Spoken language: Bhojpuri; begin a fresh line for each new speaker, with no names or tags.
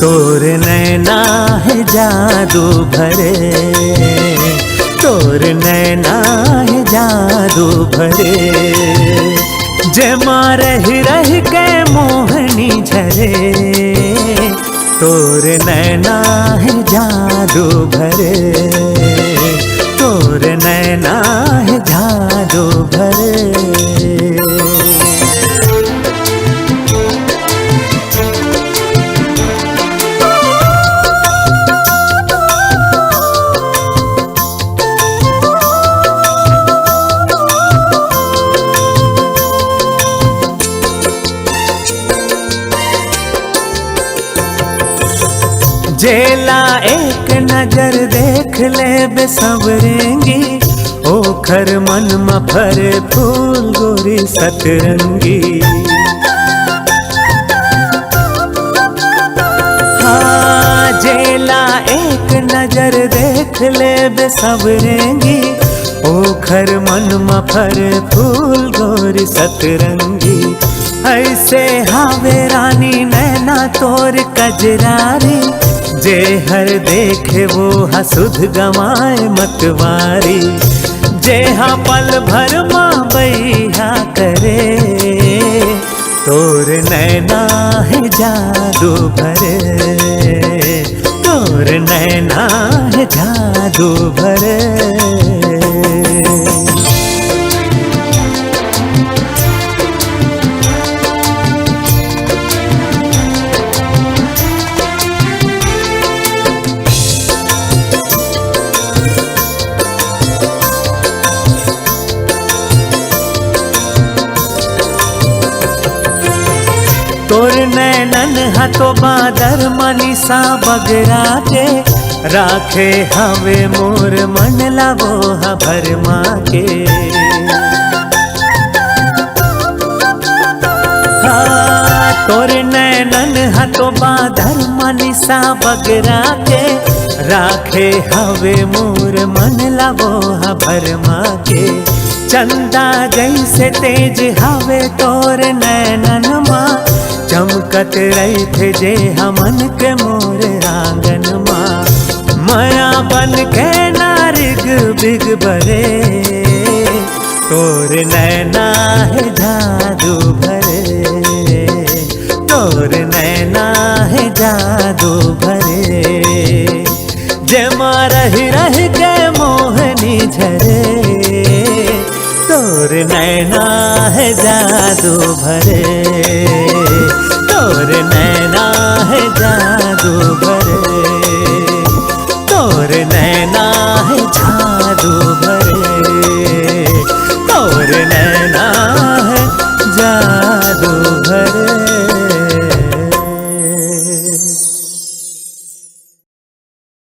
तोर नैना है जादू भरे, तोर नैना है जादू भरे, जेमा रह रह के मोहनी झरे, तोर नैना है जादू भरे, तोर नैना है जादू भरे। जेला एक नजर देख ले बेसबरेंगी, ओखर मन में फरे फूल गोरी सतरंगी। हाँ जेला एक नजर देख ले बेसबरेंगी, ओखर मन में फरे फूल गोरी सतरंगी। ऐसे हावे रानी नैना तोर कजरारी, जे हर देखे वो हसुध गवाए मतवारी, जे हाँ पल भर माँ बैहा करे, तोर नैना है जादू भरे, तोर नैना है जादू भरे। तोर नैनन हतो बादर मनीषा बगरा के, राखे हवे मोर मन लावो भर के। हाँ तोर नैनन हतो बादर मनीषा बगरा के, राखे हवे मोर मन लावो भर के। चंदा जैसे तेज हवे तोर नैनन माँ, चमकत रही थे जे हमन के मोर आंगन माँ। माया बन के नारिग बिग बरे, तोर नैना है जादू भरे, तोर नैना है जादू भरे, जेमा रह रह के मोहनी झरे, तोर नैना है जादू भरे, तोर नैना है जादू भरे, तोर नैना है जादू भरे।